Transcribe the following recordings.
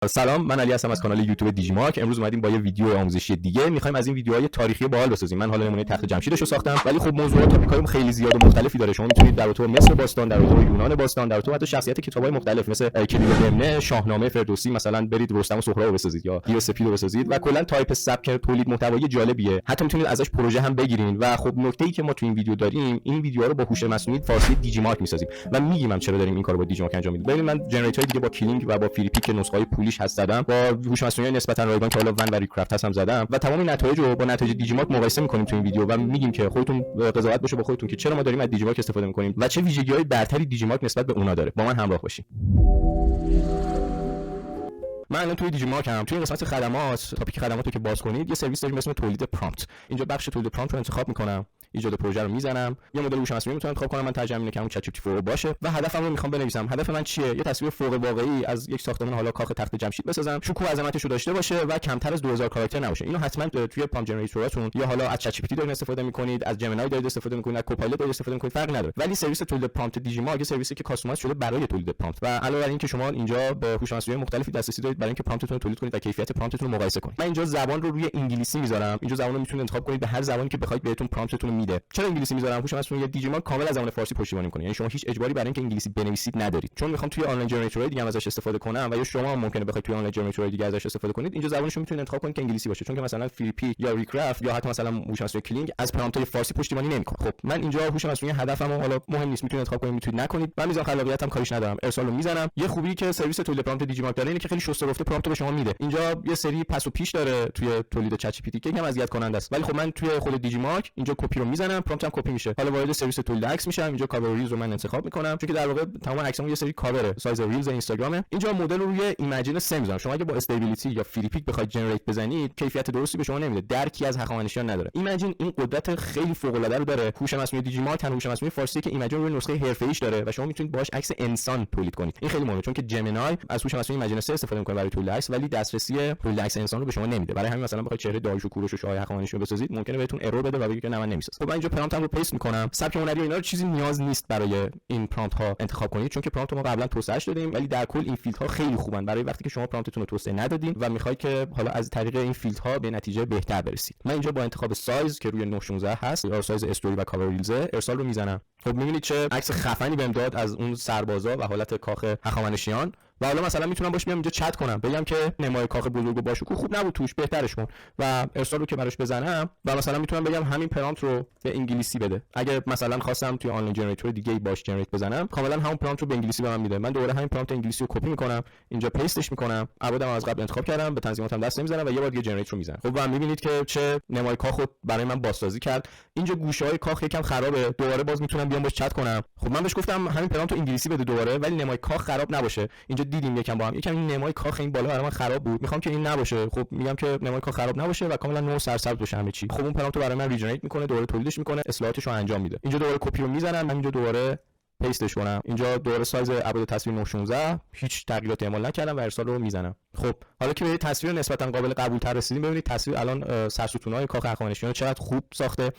سلام، من علی هستم از کانال یوتیوب دیجی مارک. امروز اومدیم با یه ویدیو آموزشی دیگه. می‌خوایم از این ویدیوهای تاریخی باحال بسازیم. من حالا نمونه تخت جمشیدشو ساختم، ولی خب موضوعات تاپیک‌های خیلی زیاد و مختلفی داره. شما می‌تونید در رابطه با مصر باستان، در رابطه با یونان باستان، در رابطه با حتی شخصیت کتاب‌های مختلف مثل کلید دمنه، شاهنامه فردوسی مثلا برید رستم و سهراب رو بسازید یا دیو سپید رو بسازید و کلا تایپ سبک تولید محتوایی جالبیه. حتی می‌تونید ازش پروژه هم بگیرین. و خب نکته‌ای که ما تو این ویدیو داریم، این ویدیوها رو با هوش مصنوعی فارسی دیجی مارک می‌سازیم و میگیم چرا داریم این کارو با دیجی مارک انجام میدیم. ببین من جنریتور دیگه با کلینگ و با فریپیک که نسخه‌های پولیش هست زدم، با هوش مصنوعی نسبتا رایگان که حالا ون و ریکرافت هستم زدم و تمام نتایج رو با نتایج دیجی مارک مقایسه می‌کنیم تو این ویدیو و میگیم که خودتون قضاوت باشه با خودتون که چرا ما داریم از دیجی مارک استفاده می‌کنیم و چه ویژگی‌های برتری دیجی مارک نسبت به اونا داره. با من همراه باشید. من الان توی دیجی مارک هم توی قسمت خدمات، تاپیک خدمات رو که باز کنید، یه سرویس داریم به اسم تولید پرامپت. اینجا بخش تولید پرامپت رو انتخاب می‌کنم، ایجاد پروژه رو میزنم، یه مدل هوش مصنوعی میتونم انتخاب کنم. من ترجیح اینه که همون چت جی پی تی 4 باشه و هدفم رو میخوام بنویسم. هدف من چیه؟ یه تصویر فوق واقعی از یک ساختمان حالا کاخ تخت جمشید بسازم، شکوه عظمتش رو داشته باشه و کمتر از 2000 کاراکتر نباشه. اینو حتما توی پرامپت جنریتوراتون یا حالا از چت جی پی تی دارین استفاده میکنید، از جمینای دارید استفاده میکنید، از کوپایلوت دارید استفاده میکنید، فرقی نداره. ولی سرویس تولید پرامپت دیجی مارک سرویسی که کاستومایز شده برای تولید پرامپت و علاوه بر این که شما اینجا با هوش مصنوعی مختلفی دسترسی دارید برای اینکه پرامپتتون رو تولید کنید و کیفیت پرامپتتون رو مقایسه کنید. من اینجا زبان رو روی انگلیسی میذارم. اینجا زبان رو میتونید انتخاب کنید به هر زبانی که بخواید بهتون پرامپتتون رو میده. چرا انگلیسی میذارم؟ هوش مصنوعی دیجی مارک کامل از زبان فارسی پشتیبانی میکنه. یعنی شما هیچ اجباری برای اینکه انگلیسی بنویسید ندارید. چون میخوام توی آنلاین جنریتورهای دیگه هم ازش استفاده کنم و یا شما هم ممکنه بخواید توی آنلاین جنریتورهای دیگه ازش استفاده کنید، اینجا زبانش رو میتونید انتخاب کنید که انگلیسی باشه. چون که مثلا فریپی یا ریکرافت یا حتی مثلا هوش مصنوعی کلینگ از پرامپت‌های فارسی پشتیبانی نمیکنه. خب من اینجا هوش مصنوعی هدفمو حالا مهم نیست، میتونید انتخاب کنید، میتونید نکنید. من میذارم خلاقیتم کاریش ندارم، ارسال رو میزنم. یه خوبی که سرویس تولید پرامپت دیجی مارک داره اینه که خیلی شسته رفته پرامپت به شما میده. اینجا یه سری پس و پیش داره توی تولید چت جی پی تی که یکم اذیت کننده است، ولی خب من توی خود دیجی مارک اینجا کپی رو میزنم، پرامپتم کپی میشه. حالا وارد سرویس تولید عکس میشم، اینجا کاور ریلز رو من انتخاب میکنم چون که در واقع تمام عکسامون یه سری کاوره، سایز ریلز اینستاگرامه. اینجا مدل رو روی ایمیجین 3 میذارم. شما اگه با استیبیلیتی یا فریپیک بخواید جنریت بزنید، کیفیت درستی به شما نمیده، درکی از هخامنشیان نداره. ایمیجین این قدرت خیلی فوق العاده رو داره. هوش مصنوعی دیجی مارک هوش مصنوعی فارسی که ایمیجین روی نسخه حرفه‌ایش داره و شما میتونید باهاش عکس انسان تولید کنید. این خیلی مهمه چون که جمینای از هوش مصنوعی ایمیجین 3 استفاده میکنه برای تولید عکس، ولی دسترسی تولید عکس انسان رو به شما نمیده. برای همین مثلا بخواید چهره داریوش و کوروش و شاه هخامنشی رو بسازید، ممکنه بهتون ارور بده و بگه که نه من نمیسازم. خب من اینجا پرامپتم رو پیست میکنم. سبک هنری اینا رو چیزی نیاز نیست برای این پرامپت ها انتخاب کنید چون که پرامپت ما قبلا توسعهش دادیم، ولی در کل این فیلدها خیلی خوبن برای وقتی که شما پرامپتتون رو توسعه ندادین و میخواید که حالا از طریق این فیلدها به نتیجه بهتر برسید. من اینجا با انتخاب سایز که روی 916 هست یا سایز استوری و کاور ریلز ارسال رو میزنم. خب میبینید چه عکس خفنی بهم داد از اون سربازا و حالت کاخ هخامنشیان. و حالا مثلا میتونم باش بیام اینجا چت کنم، بگم که نمای کاخ بزرگ و باشکوه خوب نبود، توش بهترش کن و ارسال رو که براش بزنم و مثلا میتونم بگم همین پرامپت رو به انگلیسی بده. اگه مثلا خواستم توی آنلاین جنریتور دیگه باش جنریت بزنم، کاملا همون پرامپت رو به انگلیسی به من میده. من دوباره همین پرامپت انگلیسی رو کپی میکنم، اینجا پیستش میکنم، ابعادم از قبل انتخاب کردم، به تنظیماتم دست نمیزنم و یه بار دیگه جنریت رو میزنم. خب و میبینید که چه نمای کاخ رو برای من بازسازی کرد. اینجا گوشه‌های کاخ یکم خرابه، دوباره باز میتونم بیام باش چت کنم. خب من بهش گفتم همین پرامپت رو انگلیسی بده دوباره، ولی نمای کاخ خراب نباشه. اینجا دیدیم یکم با هم این نمای کاخ این بالا برای من خراب بود، میخوام که این نباشه. خب میگم که نمای کاخ خراب نباشه و کاملا نو سرسبز بشه همه چی. خب اون پرامپت رو برای من ریجنریت میکنه، دوباره تولیدش میکنه، اصلاحاتش رو انجام میده. اینجا دوباره کپی رو میزنم، اینجا دوباره پیستش کنم، اینجا دوباره سایز ابعاد تصویر 916 هیچ تغییراتی اعمال نکردم و ارسال رو میزنم. خب حالا که به تصویر نسبتا قابل قبول تر رسیدیم، ببینید تصویر الان سرستونهای کاخ هخامنشیان چقدر خوب ساخته،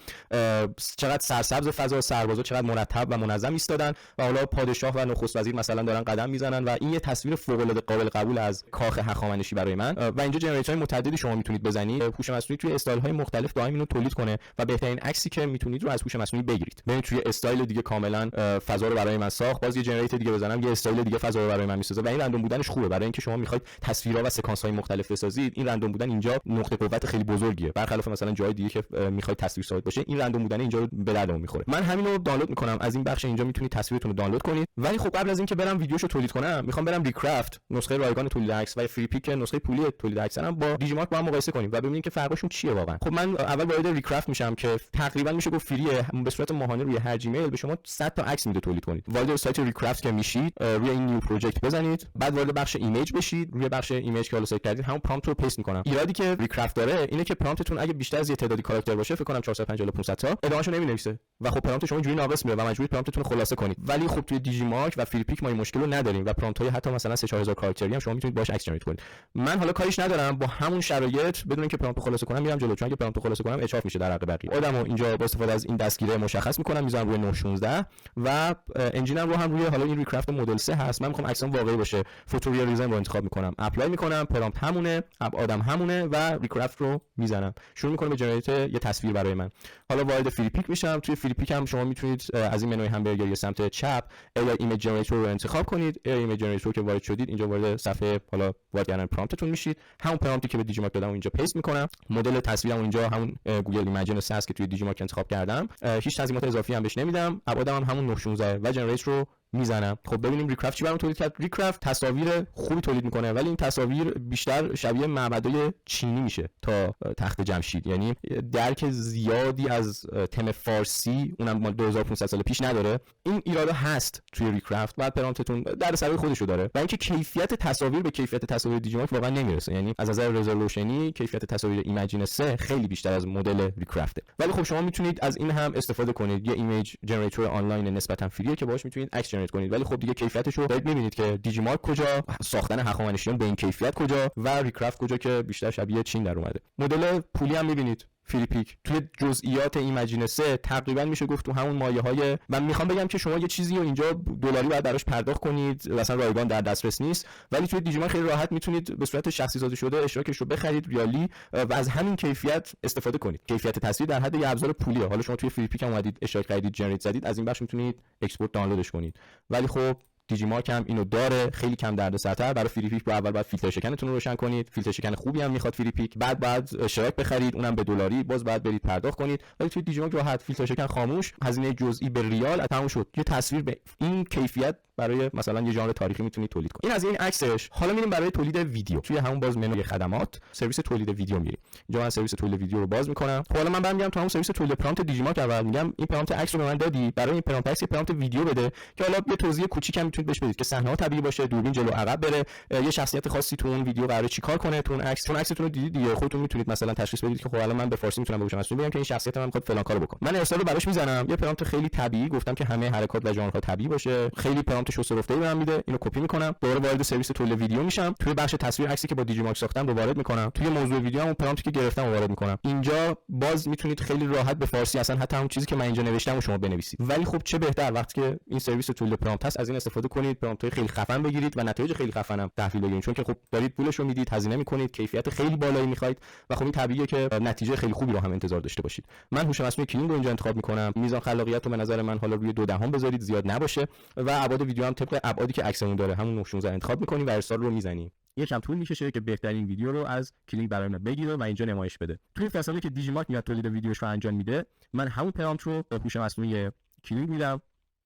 چقدر سرسبز فضا، سربازا چقدر مرتب و منظم ایستادن و حالا پادشاه و نخست وزیر مثلا دارن قدم میزنن و این یه تصویر فوق العاده قابل قبول از کاخ هخامنشی برای من. و اینجا جنریتورهای متعددی شما میتونید بزنید. هوش مصنوعی توی استایل‌های مختلف دائم اینو تولید کنه و بهترین عکسی که میتونید رو از هوش مصنوعی بگیرید. ببینید توی استایل دیگه کاملا فضا رو برای من ساخت، باز یه جنریتور دیگه بزنم، یه استایل دیگه فضا رو برای من میسازه و این رندوم بودنش خوبه برای اینکه شما میخواید تصویرها و سکانس‌های مختلف بسازید. این رندوم بودن اینجا نقطه قوت خیلی بزرگیه، برخلاف مثلا جای دیگه که میخواید تصویر ثابت باشه. این رندوم بودن اینجا به دردمون میخوره. من همین رو دانلود میکنم از این بخش، اینجا میتونید تصویرتون رو دانلود کنید. ولی خب قبل از اینکه برم ویدیوشو تولید کنم، میخوام برم ریکرافت نسخه رایگان تولید عکس و فریپیک نسخه پولی تولید عکس رو با دیجی مارک با هم مقایسه کنیم و ببینیم که فرقشون چیه واقعا. خب من اول وارد ریکرافت میشم که تقریبا میشه گفت فریه، به صورت ماهانه روی هر جیمیل به شما 100 تا عکس میده تولید کنید. وارد سایت ریکرافت که میشید، روی این نیو پروژکت بزنید، بعد وارد بخش ایمیج بشید. روی بخش ایمیج که حالا سلکت کردید همون پرامپت رو پیست میکنم. ایرادی که ریکرافت داره اینه که پرامپتتون اگه بیشتر از یه تعدادی کاراکتر باشه، فکر کنم 450 تا 500 تا، ادامهشو نمی‌نویسه و خب پرامپت شما اینجوری ناقص میره و مجبورید پرامپتتون رو خلاصه کنید. ولی خب توی دیجی مارک و فریپیک ما این مشکل رو نداریم و پرامپت‌های حتی مثلا 3-4000 کاراکتری هم شما میتونید باهاش عکس جنریت کنید. من حالا کاریش ندارم، با همون شرایط بدون اینکه پرامپت خلاصه کنم میرم جلو، چون اگه پرامپت خلاصه کنم اچاف میشه در حق بقیه. آدمو اینجا با استفاده از این دستگیره مشخص میکنم، میذارم روی 916 و انجینم رو هم روی حالا این ریکرافت مدل 3 هست. من میخوام عکسام واقعی باشه، فوتوریالیسم رو انتخاب میکنم، اپلای میکنم، پرامپت همونه، ابعادم همونه و ریکرافت رو میزنم. شروع میکنه به جنریت یه تصویر برای من. حالا وارد فری پیک میشم. توی فری پیک هم شما میتونید از این منوی همبرگر یا سمت چپ AI ایمیج جنریتور رو انتخاب کنید. AI ایمیج جنریتور که وارد شدید اینجا وارد صفحه حالا وارد کردن پرامپتتون میشید. همون پرامپتی که به دیجی مارک دادم اینجا پیست میکنم. مدل تصویرم اینجا همون گوگل ایمیجن 3 است که توی دیجی مارک انتخاب کردم. هیچ تنظیمات اضافی هم بهش نمیدم. ابعادم هم همون 916 و جنریت رو میزنم. خب ببینیم ریکرافت چی برام تولید کرد. ریکرافت تصاویر خوبی تولید میکنه ولی این تصاویر بیشتر شبیه معبدای چینی میشه تا تخت جمشید. یعنی درک زیادی از تم فارسی اونم مال 2500 سال پیش نداره. این ایرادا هست توی ریکرافت. بعد پرامپتتون در سر خودشو داره و اینکه کیفیت تصاویر به کیفیت تصاویر دیجی مارک واقعا نمیرسه. یعنی از نظر رزولوشنی کیفیت تصاویر ایمیجین 3 خیلی بیشتر از مدل ریکرافته. ولی خب شما میتونید از این هم استفاده کنید. یه ایمیج جنریتور آنلاین نسبتا فریه که باهاش میتونید عکس جنریت کنید. ولی خب دیگه کیفیتش رو دارید میبینید که دیجی مارک کجا، ساختن هخامنشیان به این کیفیت کجا و ریکرافت کجا که بیشتر شبیه چین در اومده. مدل پولی هم میبینید فری پیک توی جزئیات ایمیجین 3 تقریبا میشه گفت تو همون مایه‌های. من میخوام بگم که شما یه چیزی رو اینجا دلاری باید براش پرداخت کنید، مثلا رایگان در دسترس نیست، ولی توی دیجی مارک خیلی راحت میتونید به صورت شخصی سازی شده اشتراکش رو بخرید ریالی و از همین کیفیت استفاده کنید. کیفیت تصویر در حد یه ابزار پولیه. حالا شما توی فری پیک هم اومدید اشتراک خریدید جنریت زدید، از این بخش میتونید اکسپورت دانلودش کنید. ولی خب دیجی مارک هم اینو داره، خیلی کم دردسرتر. برای فری پیک اول باید فیلتر شکنتون رو روشن کنید. فیلتر شکن خوبی هم میخواد فری پیک. بعد اشتراک بخرید، اونم به دلاری، باز باید برید پرداخت کنید. ولی توی دیجی مارک راحت فیلتر شکن خاموش، هزینه جزئی به ریال تموم شد. یه تصویر به این کیفیت برای مثلا یه ژانر تاریخی میتونید تولید کنید. این از این عکسش. حالا میریم برای تولید ویدیو. توی همون باز منوی خدمات سرویس تولید ویدیو میریم. اینجا من سرویس تولید ویدیو رو باز میکنم. حالا من برمیگردم تو همون سرویس تولید پرامپت دیجی مارک اول میگم این پرامپت عکس رو به من دادی، برای این پرامپت عکس پرامپت ویدیو بده که حالا یه توضیح کوچیکم میتونید بهش بدید که صحنه طبیعی باشه، دوربین جلو عقب بره، یه شخصیت خاصی تو اون ویدیو قراره چیکار کنه، تو اون عکس، چون عکستون رو دیدید دیگه، خودتون میتونید مثلا تشخیص بدید که خب الان من به فارسی میتونم بگم مثلا بگم که این شخصیت من میخواد فلان کارو بکنه. من ارسال رو براش میزنم. یه پرامپت خیلی طبیعی گفتم که همه حرکات و ژانرها طبیعی باشه. خیلی پرامپت شست‌ورفته‌ای بهم میده. اینو کپی میکنم، دوباره وارد سرویس تولید ویدیو میشم. توی بخش تصویر عکسی که با دیجی مارک ساختم رو وارد میکنم. توی موضوع ویدیو همون پرامپتی که گرفتم رو وارد میکنم. اینجا باز میتونید خیلی راحت به فارسی اصلا حتی همون چیزی که من اینجا نوشتم رو شما بنویسید. ولی خب چه بهتر وقتی که این سرویس تولید پرامپت هست از این استفاده کنید، پرامپت‌های خیلی خفن بگیرید و نتایج خیلی خفنم تحویل بدید، چون که خب دارید پولش رو میدید، هزینه میکنید، کیفیت خیلی بالایی میخواید و خب این طبیعیه که نتیجه خیلی خوبی رو هم انتظار داشته باشید. من هوش مصنوعی کلینگ رو اینجا انتخاب میکنم. میزان خلاقیت رو به نظر من حالا روی 2 بذارید، زیاد نباشه و ابعاد ویدیو هم طبق ابعادی که عکسمون داره همون 916 انتخاب میکنیم و ارسال رو میزنیم. یکم طول میکشه که بهترین ویدیو رو از کلینگ برای من بگیره و اینجا نمایش بده. توی فاصله که دیجی مارک میاد تولید ویدیوش رو انجام میده، من همون پرامپت رو به هوش مصنوعی کلینگ میدم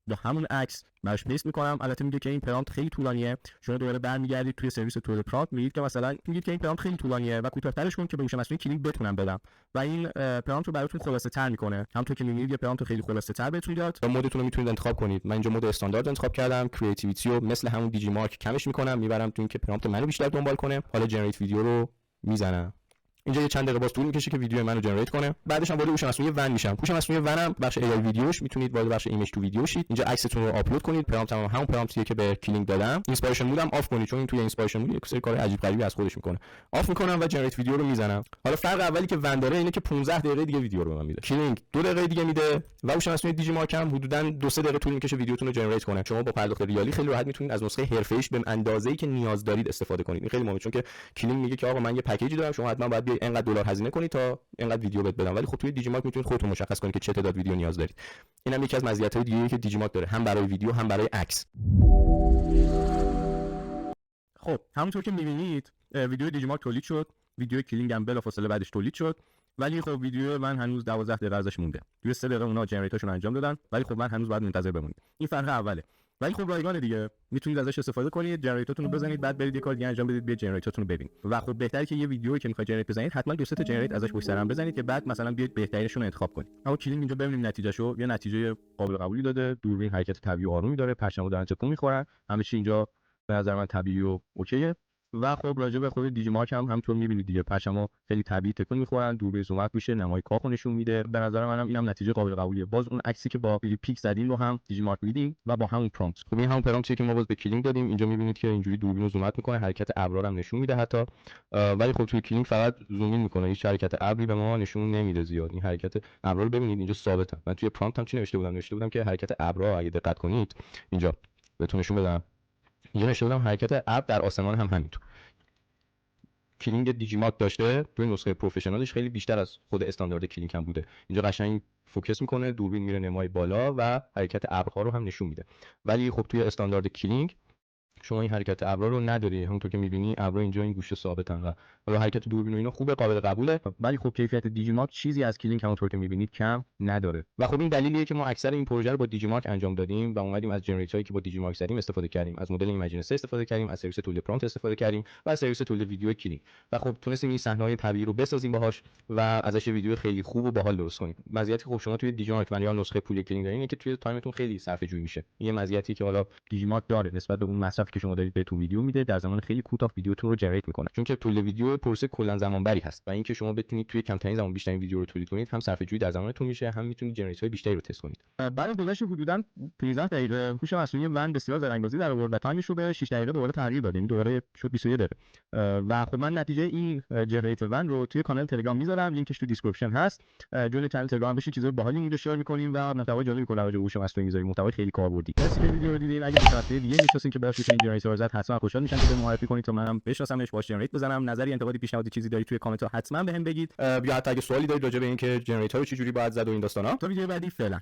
یا همون عکس براش پیست میکنم. البته میگه که این پرامپت خیلی طولانیه. شما دوباره برمیگردید توی سرویس تولید پرامپت میگید که مثلا میگید که این پرامپت خیلی طولانیه و کوتاه‌ترش کن که به هوش مصنوعی کلینگ بتونم بدم و این پرامپت رو براتون خلاصه تر میکنه. همونطور که میبینید یه پرامپت خیلی خلاصه تر بهتون داد. و مودتون رو میتونید انتخاب کنید. من اینجا مود استاندارد انتخاب کردم. کریتیویتی رو مثل همون دیجی مارک کمش میکنم، میبرم تو اینکه پرامپت منو بیشتر دنبال کنه. حالا جنریت ویدیو رو میزنم. اینجا یه چند دقیقه باز طول میکشه که ویدیو منو جنریت کنه. بعدش هم وارد هوش مصنوعی ون میشم. هوش مصنوعی ونم بخش ای ویدیوش میتونید وارد بخش ایمیج تو ویدیو شید. اینجا عکستون رو آپلود کنید. پرامپت همون پرامپتیه که به کلینگ دادم. اینسپایرشن مودم آف کنید چون این توی اینسپایرشن مود یک سری کار عجیب غریبی از خودش میکنه. آف میکنم و جنریت ویدیو رو میزنم. حالا فرق اولی که ون داره اینه که 15 دقیقه دیگه ویدیو رو به من میده. کلینگ 2 دقیقه دیگه میده و هوش مصنوعی دیجی مارک هم حدوداً 2-3 دقیقه طول میکشه ویدیوتون رو جنریت کنه. شما با پرداخت ریالی خیلی راحت میتونید از نسخه حرفه‌ایش به اندازه‌ای که نیاز دارید استفاده کنید. این خیلی مهمه چون که کلینگ میگه که آقا من یه پکیجی دارم، شما حتما باید بیاید اینقدر دلار هزینه کنید تا اینقدر ویدیو بهت بدم. ولی خب توی دیجی مارک میتونید خودتون مشخص کنید که چه تعداد ویدیو نیاز دارید. اینم یکی از مزیت‌های دیگه‌ای که دیجی مارک داره، هم برای ویدیو هم برای عکس. خب همونطور که می‌بینید ویدیو دیجی مارک تولید شد، ویدیو کلینگ هم بلافاصله بعدش تولید شد، ولی خب ویدیو من هنوز 12 دقیقه ازش مونده. توی 3 دقیقه اونا جنریتورشون انجام دادن، ولی خب من هنوز باید منتظر بمونم. این فرق اوله. ولی خب رایگان دیگه میتونید ازش استفاده کنید، جنریتورتون رو بزنید، بعد برید یه کار دیگه انجام بدید، بیاید جنریتورتون رو ببینید. و خب بهتره که یه ویدیویی که میخواید جنریت بزنید حتما 2-3 تا جنریت ازش پشت سر هم بزنید که بعد مثلا بیاید بهترینشون رو انتخاب کنید. اما کلینگ اینجا ببینیم نتیجهشو، یه نتیجه قابل قبولی داده. دوربین حرکت طبیعی و آرومی داره، پرچمو دارن تکون میخورن، همه چی اینجا به نظر من طبیعی و اوکیه. و خب راجع به خود دیجی مارک هم همونطور می‌بینید دیگه، پرچم‌ها خیلی طبیعی تکون می‌خورن، دوربین زوم اوت میشه، نمای کاخو نشون میده. به نظر منم اینم نتیجه قابل قبولیه. باز اون عکسی که با پیک زدیم رو هم دیجی مارک میدیم و با همون پرامپت. خب این همون پرامپتیه که ما باز به کلینگ دادیم. اینجا می‌بینید که اینجوری دوربین رو زوم اوت می‌کنه، حرکت ابرا هم نشون میده حتی. ولی خب توی کلینگ فقط زوم این می‌کنه، هیچ حرکت ابری به ما نشون نمیده زیاد. این حرکت ابرا رو ببینید اینجا ثابته. من توی پرامپت هم چی نوشته بودم که حرکت ابرا اگه دقت کنید اینجا بهتون نشون بدم. اینجا نوشته بودم حرکت ابر در آسمان هم همینطور. کلینگ دیجی مارک داشته توی نسخه پروفشنالش خیلی بیشتر از خود استاندارد کلینگ هم بوده. اینجا قشنگ فوکس میکنه، دوربین میره نمای بالا و حرکت ابرها رو هم نشون میده. ولی خب توی استاندارد کلینگ شما این حرکت ابرا رو نداری، همونطور که می‌بینی ابرا اینجا این گوشه ثابتن و حالا حرکت دوربین و اینا خوبه، قابل قبوله، ولی خب کیفیت دیجی مارک چیزی از کلینگ همونطور که می‌بینید کم نداره. و خب این دلیلیه که ما اکثر این پروژه رو با دیجی مارک انجام دادیم و اومدیم از جنریتورایی که با دیجی مارک زدیم استفاده کردیم، از مدل ایمیجین 3 استفاده کردیم، از سرویس تولید پرامپت استفاده کردیم و از سرویس تولید ویدیو کلینگ. و خب تونستیم این صحنه‌های طبیعی رو بسازیم باهاش و ازش ویدیو خیلی خوب و باحال درست کنیم. مزیتی خب شما توی دیجی مارک یا نسخه پول کلینگ دارین اینه که توی تایمتون خیلی صرفه‌جویی میشه. این مزیتی که حالا دیجی مارک داره نسبت به اون مصرفی که شما دارید بهتون ویدیو میده، در زمان خیلی کوتاه ویدیوتون رو جنریت میکنه، چون که تولید ویدیو پروسه کلا زمان بری هست و اینکه شما بتونید توی کمترین زمان بیشترین ویدیو رو تولید کنید هم صرفه‌جویی در زمانتون میشه، هم میتونید جنریتورهای بیشتری رو تست کنید. بعد از گذشت حدوداً 15 دقیقه هوش مصنوعی من بسیار زرنگ‌بازی در آورد و تایمش رو به 6 دقیقه دوباره تغییر داد، یعنی دوباره شد 21 دقیقه. و خب من نتیجه این جنریتور ون رو توی کانال تلگرام میذارم، لینکش تو دیسکریپشن هست. جوین کانال تلگرام بشین، چیزای باحالی اینجا شیر می‌کنیم و محتوای جالبی کلا راجع به هوش مصنوعی می‌ذاریم، محتوای خیلی کاربردی. مرسی که ویدیو رو دیدین. اگه طرفدار دیگه می‌شناسین که براش این جنریتور زد حتما خوشحال میشم که به معرفی کنید تا منم بشناسمش، باش جنریت بزنم. نظری، انتقادی، پیشنهادی چیزی دارید توی کامنت ها حتما بهم بگید، یا حتی اگه سوالی دارید راجع به اینکه جنریتور رو چجوری باید زد و این داستانا. تا ویدیو بعدی فعلا.